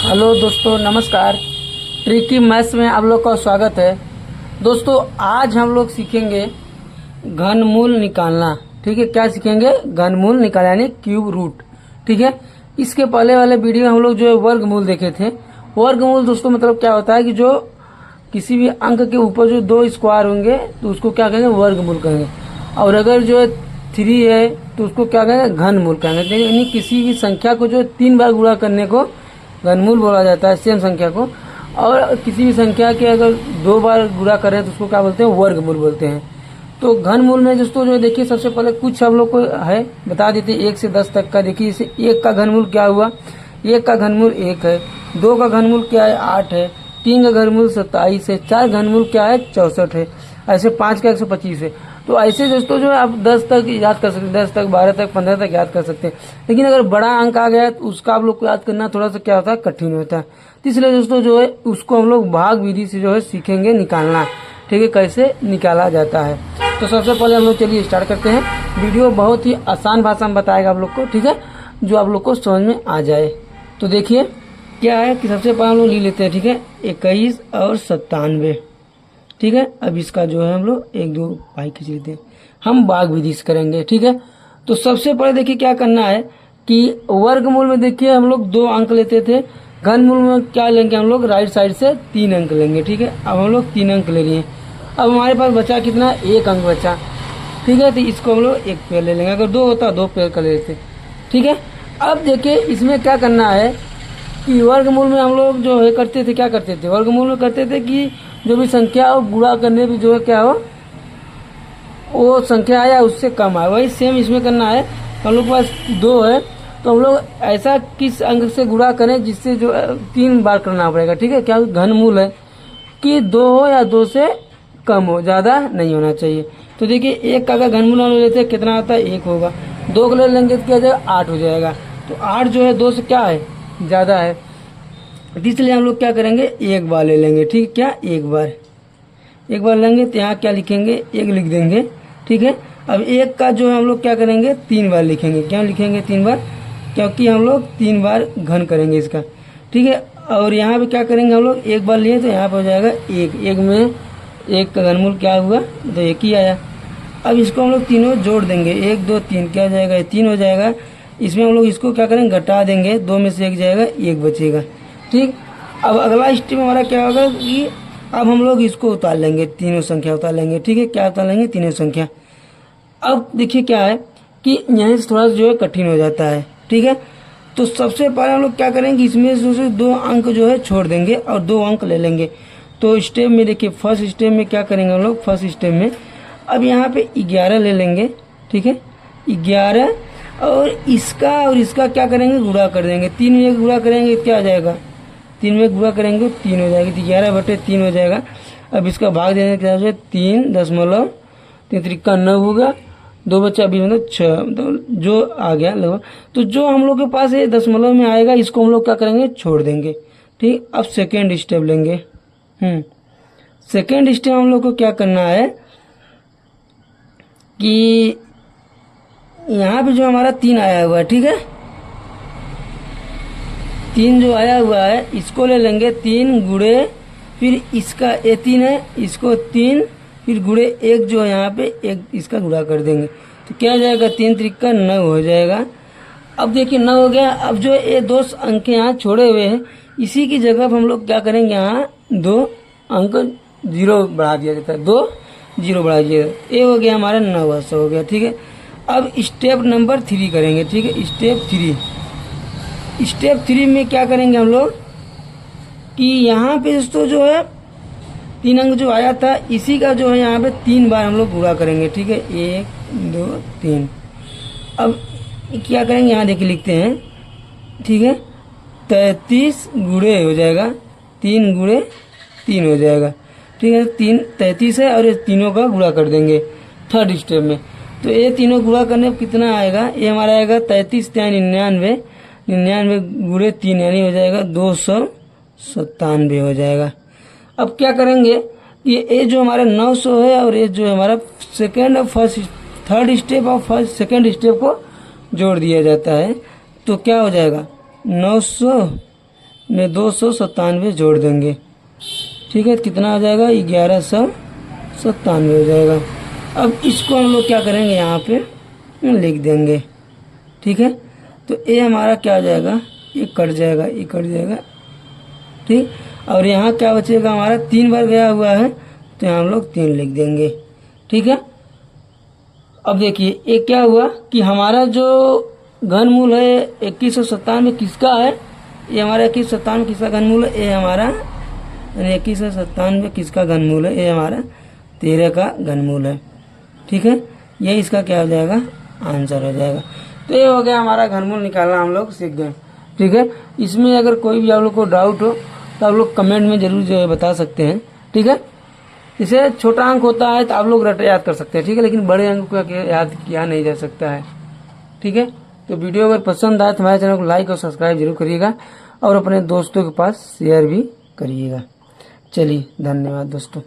Hello दोस्तों, नमस्कार। Tricky maths में आप लोग का स्वागत है। दोस्तों, आज हम लोग सीखेंगे घनमूल निकालना। ठीक है, क्या सीखेंगे? घनमूल निकालना यानी क्यूब रूट। ठीक है, इसके पहले वाले वीडियो हम लोग जो है वर्गमूल देखे थे। वर्गमूल दोस्तों मतलब क्या होता है कि जो किसी भी अंक के ऊपर जो दो स्क्वायर होंगे तो उसको क्या कहेंगे? वर्गमूल कहेंगे। और अगर जो 3 है तो उसको क्या कहेंगे? घनमूल कहेंगे। यानी किसी भी संख्या को जो 3 बार गुणा करने को घनमूल बोला जाता है, सेम संख्या को। और किसी भी संख्या के अगर 2 बार गुणा करें तो उसको क्या बोलते हैं? वर्गमूल बोलते हैं। तो घनमूल में दोस्तों जो देखिए, सबसे पहले कुछ हम लोग को है बता देते हैं 1 से 10 तक का। देखिए, इसे 1 का घनमूल क्या हुआ? 1 का घनमूल 1 है। 2 का घनमूल क्या है? 8 है। 3 का घनमूल 27 है। 4 घनमूल क्या है? 64 है। ऐसे 5 का 125 है। तो ऐसे दोस्तों जो है आप 10 तक याद कर सकते हैं, 10 तक, 12 तक, 15 तक याद कर सकते हैं। लेकिन अगर बड़ा अंक आ गया तो उसका आप लोग को याद करना थोड़ा सा क्या होता है? कठिन होता है। तो इसलिए दोस्तों जो है उसको हम लोग भाग विधि से जो है सीखेंगे निकालना। ठीक है, कैसे निकाला जाता है। तो सबसे पहले हम लोग चलिए स्टार्ट करते हैं। वीडियो बहुत ही आसान भाषा में बताएगा आप लोग को, ठीक है, जो आप लोग को समझ में आ जाए। तो देखिए क्या है कि सबसे पहले हम लोग लिख लेते हैं। ठीक है, 21 और 97। ठीक है, अब इसका जो है हम लोग 1 2 पाई खींच लेते हैं। हम भाग विधि से करेंगे। ठीक है, तो सबसे पहले देखिए क्या करना है कि वर्गमूल में देखिए हम लोग 2 अंक लेते थे। घनमूल में क्या लेंगे हम लोग? राइट साइड से 3 अंक लेंगे। ठीक है, अब हम लोग 3 अंक ले लिए। अब हमारे पास बचा कितना? 1 अंक बचा। ठीक है, तो इसको हम लोग 1 पेयर ले लेंगे। अगर 2 होता 2 पेयर कर लेते। ठीक है, अब देखिए इसमें क्या करना है कि वर्गमूल में हम लोग जो है करते थे, क्या करते थे? वर्गमूल में करते थे कि जो भी संख्या हो गुणा करने भी जो है क्या हो, वो संख्या आया उससे कम आए। वही सेम इसमें करना है। हम लोग के पास 2 है तो हम लोग ऐसा किस अंक से गुणा करें जिससे जो 3 बार करना पड़ेगा। ठीक है, क्या घनमूल है कि 2 हो या 2 से कम हो, ज़्यादा नहीं होना चाहिए। तो देखिए 1 का अगर घनमूल हम लेते हैं कितना आता है? 1 होगा। 2 का ले लेंगे तो क्या हो जाएगा? 8 हो जाएगा। तो 8 जो है 2 से क्या है? ज़्यादा है। इसलिए हम लोग क्या करेंगे? 1 बार ले लेंगे। ठीक है, क्या? 1 बार लेंगे तो यहाँ क्या लिखेंगे? 1 लिख देंगे। ठीक है, अब 1 का जो है हम लोग क्या करेंगे? 3 बार लिखेंगे। क्यों लिखेंगे 3 बार? क्योंकि हम लोग 3 बार घन करेंगे इसका। ठीक है, और यहाँ पे क्या करेंगे हम लोग? 1 बार लिए तो यहाँ पे हो जाएगा 1 में 1 का घनमूल क्या हुआ? तो 1 ही आया। अब इसको हम लोग तीनों जोड़ देंगे। 1 2 3 क्या हो जाएगा? 3 हो जाएगा। इसमें हम लोग इसको क्या करेंगे? घटा देंगे। 2 में से 1 जाएगा, 1 बचेगा। ठीक, अब अगला स्टेप हमारा क्या होगा कि अब हम लोग इसको उतार लेंगे, तीनों संख्या उतार लेंगे। ठीक है, क्या उतार लेंगे? तीनों संख्या। अब देखिए क्या है कि यहाँ से थोड़ा जो है कठिन हो जाता है। ठीक है, तो सबसे पहले हम लोग क्या करेंगे? इसमें से 2 अंक जो है छोड़ देंगे और 2 अंक ले लेंगे। तो स्टेप में देखिए, फर्स्ट स्टेप में क्या करेंगे हम लोग? फर्स्ट स्टेप में अब यहाँ पे 11 ले लेंगे। ठीक है, 11 और इसका क्या करेंगे? गुणा कर देंगे। 3 में गुणा करेंगे क्या आ जाएगा? 3 में गुणा करेंगे 3 हो जाएगी। तो 11/3 हो जाएगा। अब इसका भाग देने के हिसाब से 3.3 त्रिका 9 होगा। 2 बच्चा 20 मतलब 6, मतलब जो आ गया लगभग। तो जो हम लोग के पास ये दशमलव में आएगा इसको हम लोग क्या करेंगे? छोड़ देंगे। ठीक, अब सेकेंड स्टेप लेंगे। सेकेंड स्टेप हम लोग को क्या करना है कि यहाँ पे जो हमारा 3 आया हुआ है, ठीक है, 3 जो आया हुआ है इसको ले लेंगे। 3 गुणे फिर इसका ये 3 है, इसको 3 फिर गुणे 1 जो है यहाँ पे 1 इसका गुणा कर देंगे। तो क्या हो जाएगा? 3 त्रिका 9 हो जाएगा। अब देखिए 9 हो गया। अब जो ये 2 अंक यहाँ छोड़े हुए हैं इसी की जगह हम लोग क्या करेंगे? यहाँ 2 अंक 0 बढ़ा दिया जाता है। 2 0 बढ़ा दिया। ये हो गया हमारा 9 ऐसा हो गया। ठीक है, अब स्टेप नंबर 3 करेंगे। ठीक है, स्टेप 3 में क्या करेंगे हम लोग कि यहाँ पे दोस्तों जो है 3 अंक जो आया था इसी का जो है यहाँ पे 3 बार हम लोग गुणा करेंगे। ठीक है, 1 2 3। अब क्या करेंगे? यहाँ देखिए लिखते हैं। ठीक है, 33 गुणे हो जाएगा, 3 गुणे 3 हो जाएगा। ठीक है, 3 33 है और ये तीनों का गुणा कर देंगे थर्ड स्टेप में। तो ये तीनों गुणा करने पर कितना आएगा? ये हमारा आएगा 33 या 99, 99 गुणे 3 यानी हो जाएगा 297 हो जाएगा। अब क्या करेंगे? ये जो हमारा 900 है और ये जो हमारा सेकेंड और फर्स्ट थर्ड स्टेप और फर्स्ट सेकेंड स्टेप को जोड़ दिया जाता है। तो क्या हो जाएगा? 900 में 297 जोड़ देंगे। ठीक है, कितना आ जाएगा? 1197 हो जाएगा। अब इसको हम लोग क्या करेंगे, यहाँ पे लिख देंगे। ठीक है, तो ये हमारा क्या आ जाएगा? ये कट जाएगा, ये कट जाएगा। ठीक, और यहाँ क्या बचेगा हमारा? 3 बार गया हुआ है तो यहाँ हम लोग 3 लिख देंगे। ठीक है, अब देखिए ये क्या हुआ कि हमारा जो घनमूल है 2197 किसका है? ये हमारा 2197 किसका घनमूल है? ये हमारा 2197 किसका घनमूल है? ये हमारा 13 का घनमूल है। ठीक है, ये इसका क्या हो जाएगा? आंसर हो जाएगा। तो ये हो गया हमारा घनमूल निकालना, हम लोग सीख गए। ठीक है, इसमें अगर कोई भी आप लोग को डाउट हो तो आप लोग कमेंट में जरूर जो है बता सकते हैं। ठीक है, इसे छोटा अंक होता है तो आप लोग रट याद कर सकते हैं। ठीक है, लेकिन बड़े अंक को याद किया नहीं जा सकता है। ठीक है, तो वीडियो अगर पसंद आए तो हमारे चैनल को लाइक और सब्सक्राइब जरूर करिएगा और अपने दोस्तों के पास शेयर भी करिएगा। चलिए, धन्यवाद दोस्तों।